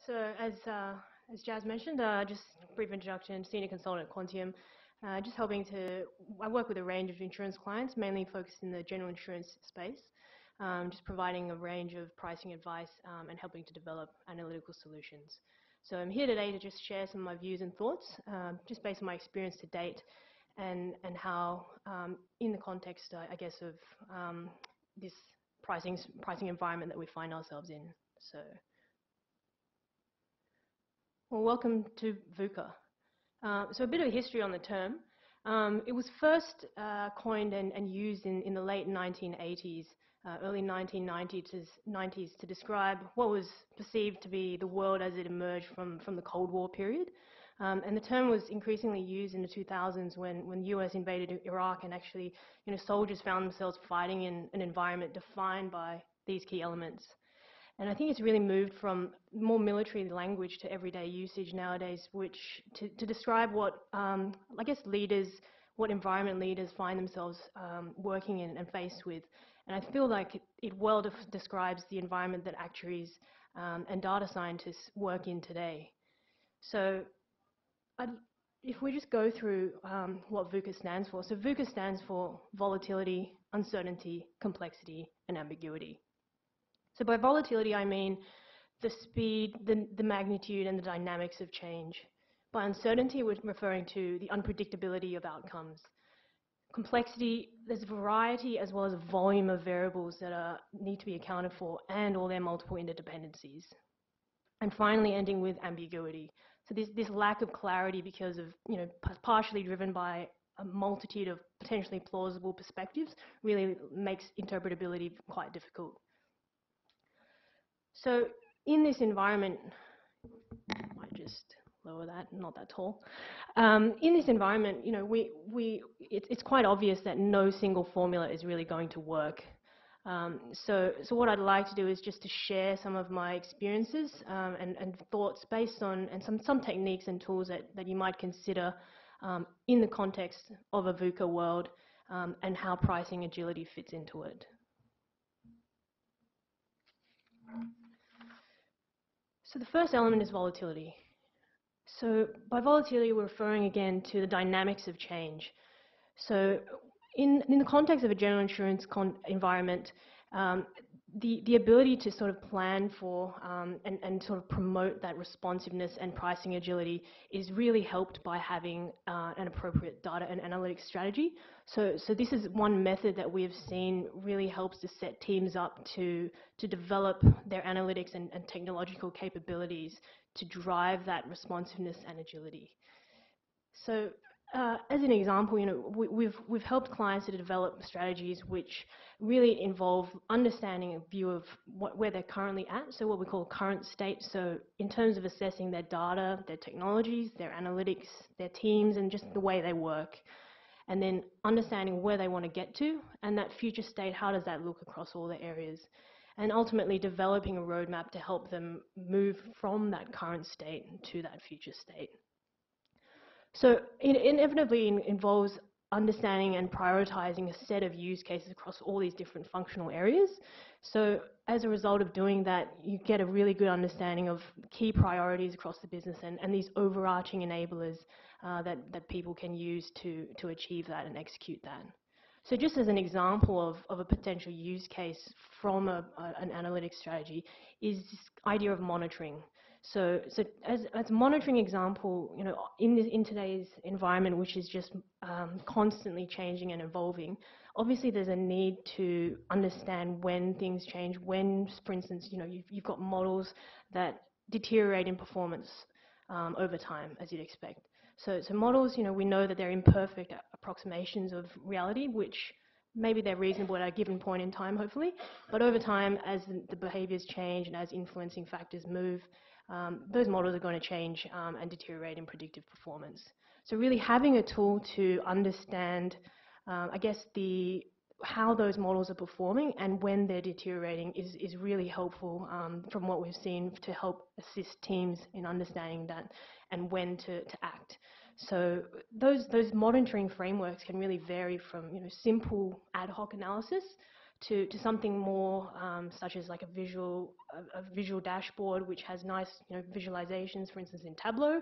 So as Jazz mentioned, just a brief introduction, senior consultant at Quantium, just I work with a range of insurance clients, mainly focused in the general insurance space, just providing a range of pricing advice and helping to develop analytical solutions. So I'm here today to just share some of my views and thoughts, just based on my experience to date, and how, in the context, I guess, of this pricing environment that we find ourselves in. So. Well, welcome to VUCA. So a bit of a history on the term. It was first coined and used in the late 1980s, early 1990s to describe what was perceived to be the world as it emerged from the Cold War period. And the term was increasingly used in the 2000s when the US invaded Iraq, and actually, soldiers found themselves fighting in an environment defined by these key elements. And I think it's really moved from more military language to everyday usage nowadays, which to describe what, I guess, what environment leaders find themselves working in and faced with. And I feel like it well describes the environment that actuaries and data scientists work in today. So if we just go through what VUCA stands for. So VUCA stands for volatility, uncertainty, complexity, and ambiguity. So by volatility, I mean the speed, the magnitude, and the dynamics of change. By uncertainty, we're referring to the unpredictability of outcomes. Complexity, there's variety as well as a volume of variables that need to be accounted for, and all their multiple interdependencies. And finally, ending with ambiguity. So this lack of clarity because of, partially driven by a multitude of potentially plausible perspectives, really makes interpretability quite difficult. So in this environment, I might just lower that, not that tall. In this environment, it's quite obvious that no single formula is really going to work. So what I'd like to do is just to share some of my experiences and thoughts based on, and some techniques and tools that you might consider in the context of a VUCA world, and how pricing agility fits into it. So the first element is volatility. So by volatility, we're referring again to the dynamics of change. So in the context of a general insurance environment, the ability to sort of plan for and sort of promote that responsiveness and pricing agility is really helped by having an appropriate data and analytics strategy. So this is one method that we have seen really helps to set teams up to develop their analytics and technological capabilities to drive that responsiveness and agility. So as an example, we've helped clients to develop strategies which really involve understanding a view of where they're currently at, so what we call current state. So in terms of assessing their data, their technologies, their analytics, their teams, and just the way they work. And then understanding where they want to get to, and that future state, how does that look across all the areas? And ultimately developing a roadmap to help them move from that current state to that future state. So it inevitably involves understanding and prioritizing a set of use cases across all these different functional areas. So as a result of doing that, you get a really good understanding of key priorities across the business and these overarching enablers that people can use to achieve that and execute that. So just as an example of a potential use case from an analytics strategy is this idea of monitoring. So as a monitoring example, in today's environment, which is just constantly changing and evolving, obviously there's a need to understand when things change, when, for instance, you've got models that deteriorate in performance over time, as you'd expect. So models, we know that they're imperfect approximations of reality, which maybe they're reasonable at a given point in time, hopefully, but over time, as the behaviors change and as influencing factors move, those models are going to change and deteriorate in predictive performance. So really having a tool to understand, I guess, how those models are performing and when they're deteriorating is really helpful from what we've seen to help assist teams in understanding that and when to act. So those monitoring frameworks can really vary from simple ad hoc analysis to something more such as like a visual dashboard which has nice visualizations, for instance in Tableau,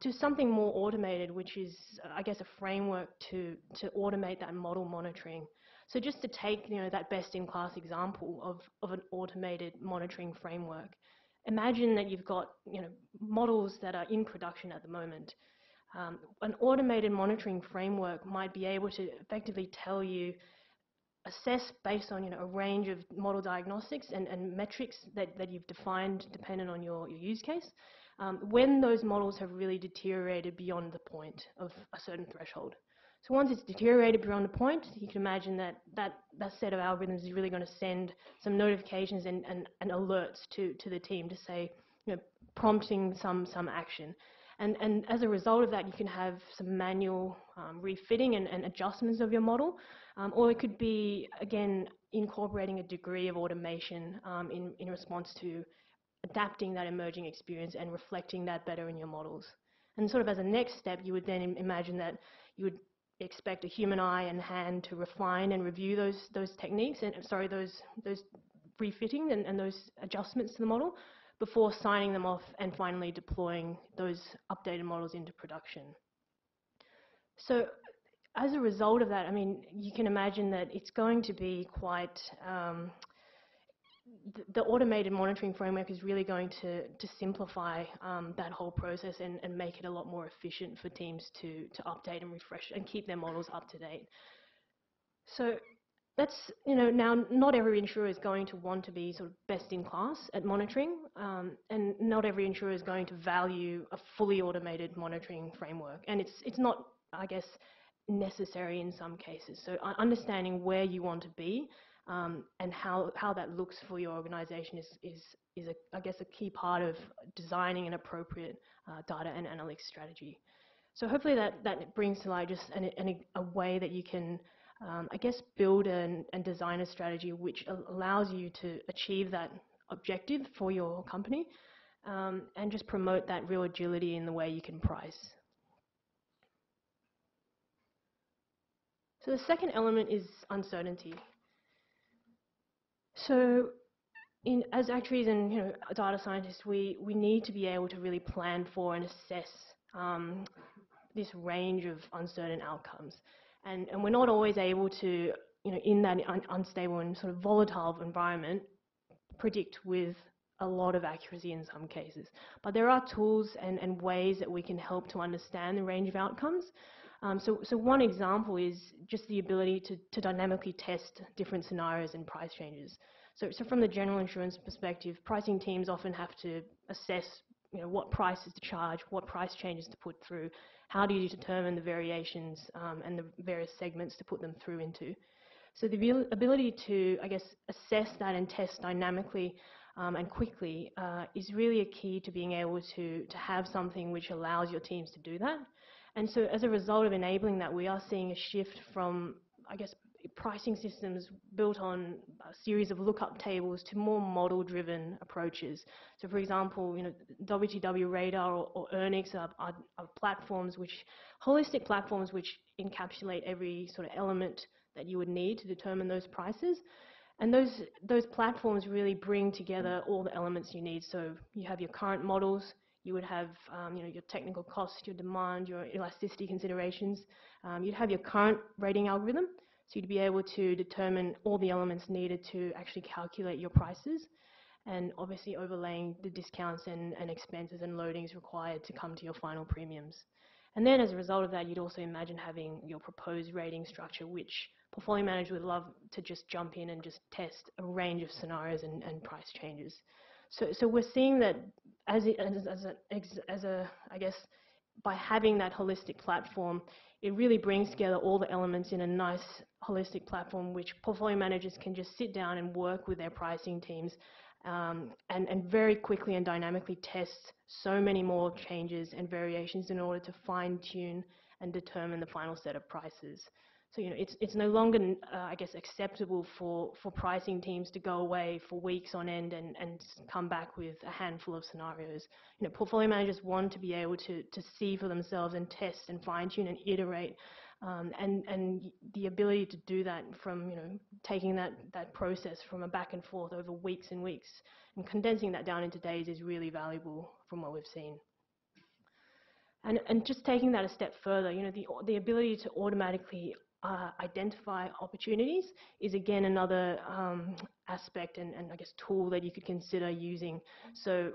to something more automated, which is I guess a framework to automate that model monitoring. So just to take that best-in-class example of an automated monitoring framework, imagine that you've got models that are in production at the moment. An automated monitoring framework might be able to effectively tell you, assess based on a range of model diagnostics and metrics that you've defined dependent on your use case, when those models have really deteriorated beyond the point of a certain threshold. So once it's deteriorated beyond the point, you can imagine that set of algorithms is really going to send some notifications and alerts to the team to say, prompting some action. And as a result of that, you can have some manual refitting and adjustments of your model, or it could be, again, incorporating a degree of automation in response to adapting that emerging experience and reflecting that better in your models. And sort of as a next step, you would then imagine that you would expect a human eye and hand to refine and review those techniques, and those refitting and those adjustments to the model before signing them off and finally deploying those updated models into production. So as a result of that, I mean, you can imagine that it's going to be quite, the automated monitoring framework is really going to simplify that whole process and make it a lot more efficient for teams to update and refresh and keep their models up to date. So that's, now not every insurer is going to want to be sort of best in class at monitoring, and not every insurer is going to value a fully automated monitoring framework. And it's not, I guess, necessary in some cases. So understanding where you want to be and how that looks for your organization is I guess, a key part of designing an appropriate data and analytics strategy. So hopefully that brings to light just a way that you can, I guess, build and design a strategy which allows you to achieve that objective for your company, and just promote that real agility in the way you can price. So the second element is uncertainty. So as actuaries and data scientists, we need to be able to really plan for and assess this range of uncertain outcomes. And we're not always able to, in that unstable and sort of volatile environment, predict with a lot of accuracy in some cases. But there are tools and ways that we can help to understand the range of outcomes. So one example is just the ability to dynamically test different scenarios and price changes. So from the general insurance perspective, pricing teams often have to assess what prices to charge, what price changes to put through, how do you determine the variations and the various segments to put them through into. So the ability to, I guess, assess that and test dynamically and quickly is really a key to being able to have something which allows your teams to do that. And so as a result of enabling that, we are seeing a shift from, I guess, pricing systems built on a series of lookup tables to more model-driven approaches. So for example, WTW Radar or Ernix are platforms holistic platforms which encapsulate every sort of element that you would need to determine those prices. And those platforms really bring together all the elements you need. So you have your current models, you would have your technical cost, your demand, your elasticity considerations. You'd have your current rating algorithm, so you'd be able to determine all the elements needed to actually calculate your prices, and obviously overlaying the discounts and expenses and loadings required to come to your final premiums. And then as a result of that, you'd also imagine having your proposed rating structure, which portfolio managers would love to just jump in and just test a range of scenarios and price changes. So we're seeing that I guess, by having that holistic platform, it really brings together all the elements in a nice holistic platform which portfolio managers can just sit down and work with their pricing teams and very quickly and dynamically test so many more changes and variations in order to fine-tune and determine the final set of prices. So it's no longer, I guess, acceptable for pricing teams to go away for weeks on end and come back with a handful of scenarios. Portfolio managers want to be able to see for themselves and test and fine-tune and iterate and the ability to do that from, taking that process from a back and forth over weeks and weeks and condensing that down into days is really valuable from what we've seen. And just taking that a step further, the ability to automatically identify opportunities is again another aspect and I guess tool that you could consider using. So,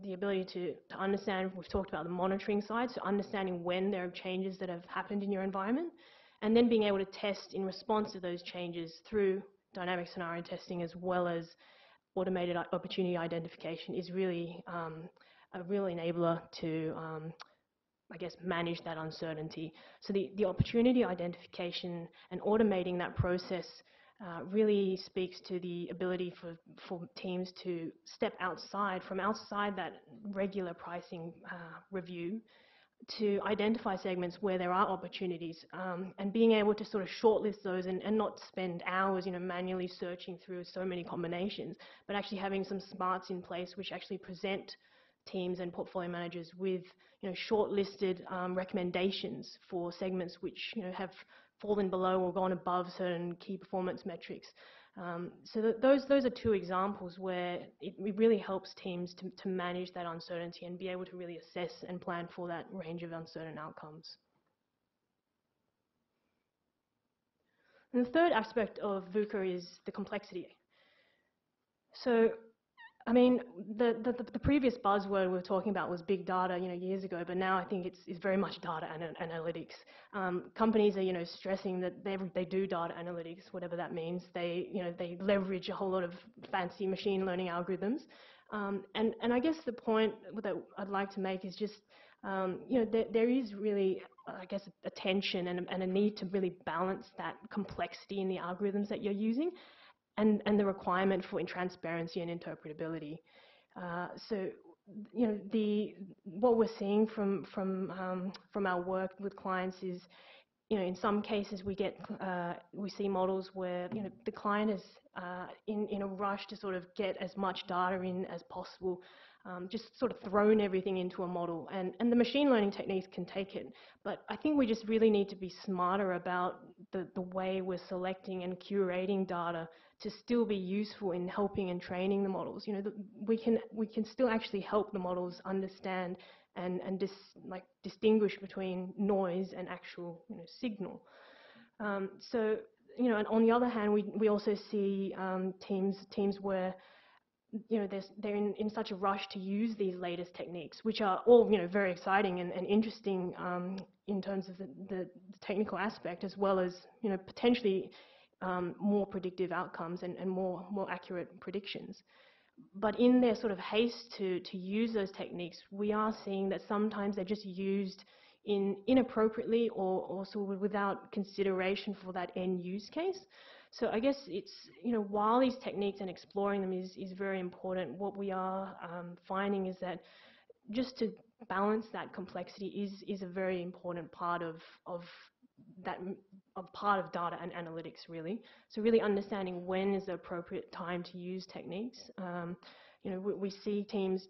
the ability to understand, we've talked about the monitoring side, so understanding when there are changes that have happened in your environment, and then being able to test in response to those changes through dynamic scenario testing as well as automated opportunity identification is really a real enabler to I guess, manage that uncertainty. So the opportunity identification and automating that process really speaks to the ability for teams to step outside that regular pricing review to identify segments where there are opportunities, and being able to sort of shortlist those and not spend hours, manually searching through so many combinations, but actually having some smarts in place which actually present teams and portfolio managers with shortlisted recommendations for segments which have fallen below or gone above certain key performance metrics. So those are two examples where it really helps teams to manage that uncertainty and be able to really assess and plan for that range of uncertain outcomes. And the third aspect of VUCA is the complexity. So, I mean, the previous buzzword we were talking about was big data, years ago, but now I think it's very much data analytics. Companies are, stressing that they do data analytics, whatever that means. They leverage a whole lot of fancy machine learning algorithms. And I guess the point that I'd like to make is just, there is really, I guess, a tension and a need to really balance that complexity in the algorithms that you're using, and the requirement for transparency and interpretability. So, what we're seeing from our work with clients is, in some cases we see models where the client is in a rush to sort of get as much data in as possible, just sort of thrown everything into a model, and the machine learning techniques can take it. But I think we just really need to be smarter about the way we're selecting and curating data to still be useful in helping and training the models. We can still actually help the models understand and distinguish between noise and actual signal. So, and on the other hand, we also see teams where they're in such a rush to use these latest techniques, which are all very exciting and interesting in terms of the technical aspect, as well as potentially more predictive outcomes and more accurate predictions. But in their sort of haste to use those techniques, we are seeing that sometimes they're just used inappropriately or also without consideration for that end use case. So I guess it's, while these techniques and exploring them is very important, what we are finding is that just to balance that complexity is a very important part of data and analytics, really. So really understanding when is the appropriate time to use techniques. We see teams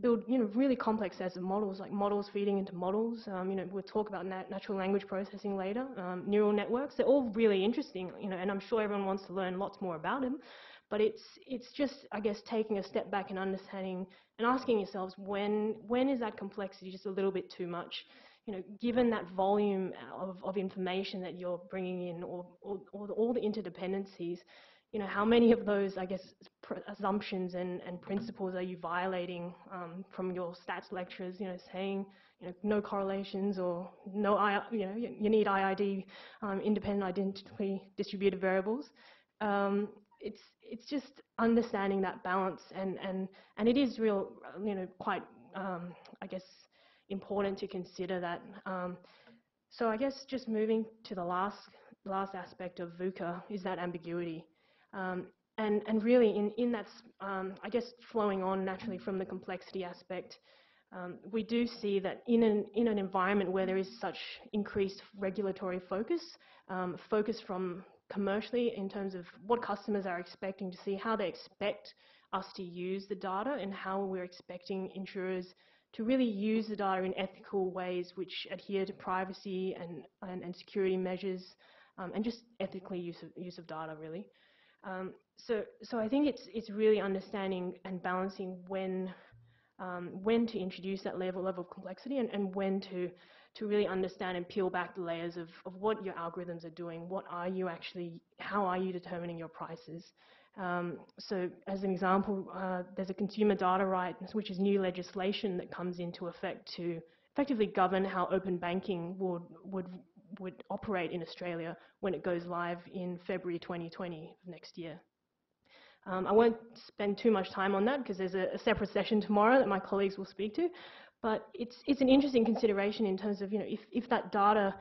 build really complex sets of models, like models feeding into models. We'll talk about natural language processing later, neural networks. They're all really interesting, and I'm sure everyone wants to learn lots more about them. But it's just, I guess, taking a step back and understanding and asking yourselves when is that complexity just a little bit too much? Given that volume of information that you're bringing in, or all the interdependencies, how many of those, I guess, assumptions and principles are you violating from your stats lecturers, saying, no correlations, or no, you need IID, independent identically distributed variables. It's just understanding that balance, and it is real, quite, I guess, important to consider that. So I guess just moving to the last aspect of VUCA is that ambiguity. And really in that, I guess, flowing on naturally from the complexity aspect, we do see that in an environment where there is such increased regulatory focus from commercially in terms of what customers are expecting to see, how they expect us to use the data, and how we're expecting insurers to really use the data in ethical ways which adhere to privacy and security measures, and just ethically use of data, really. So I think it's really understanding and balancing when to introduce that level of complexity, and when to really understand and peel back the layers of what your algorithms are doing. What are you actually, how are you determining your prices? So as an example, there's a consumer data right, which is new legislation that comes into effect to effectively govern how open banking would operate in Australia when it goes live in February 2020 of next year. I won't spend too much time on that because there's a separate session tomorrow that my colleagues will speak to, but it's an interesting consideration in terms of, if that data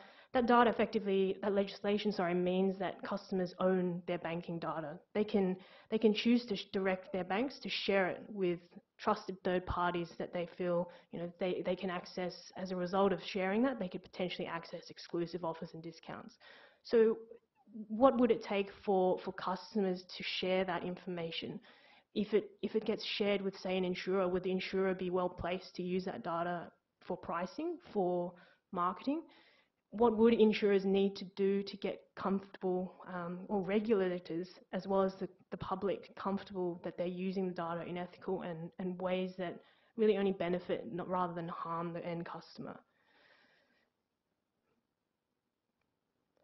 effectively, that legislation, sorry, means that customers own their banking data. They can choose to direct their banks to share it with trusted third parties that they feel, they can access. As a result of sharing that, they could potentially access exclusive offers and discounts. So what would it take for customers to share that information? If it gets shared with, say, an insurer, would the insurer be well placed to use that data for pricing, for marketing? What would insurers need to do to get comfortable, or regulators as well as the public comfortable that they're using the data in ethical and ways that really only benefit rather than harm the end customer?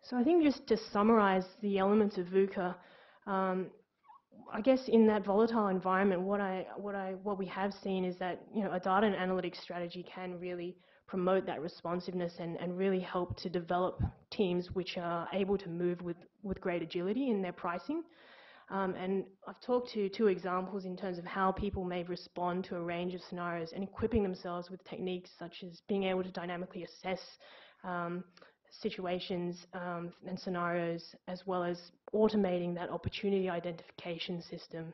So I think, just to summarize the elements of VUCA, I guess in that volatile environment, what we have seen is that, a data and analytics strategy can really promote that responsiveness and really help to develop teams which are able to move with great agility in their pricing. And I've talked to two examples in terms of how people may respond to a range of scenarios, and equipping themselves with techniques such as being able to dynamically assess situations and scenarios, as well as automating that opportunity identification system.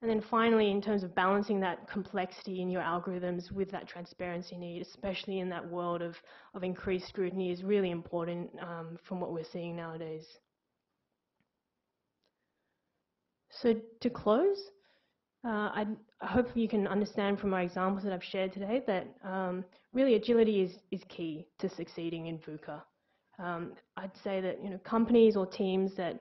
And then finally, in terms of balancing that complexity in your algorithms with that transparency need, especially in that world of increased scrutiny, is really important from what we're seeing nowadays. So to close, I hope you can understand from my examples that I've shared today that really agility is key to succeeding in VUCA. I'd say that, companies or teams that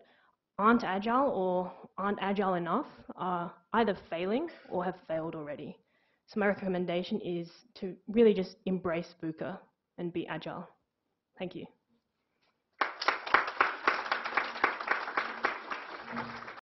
aren't agile or aren't agile enough are either failing or have failed already. So my recommendation is to really just embrace VUCA and be agile. Thank you.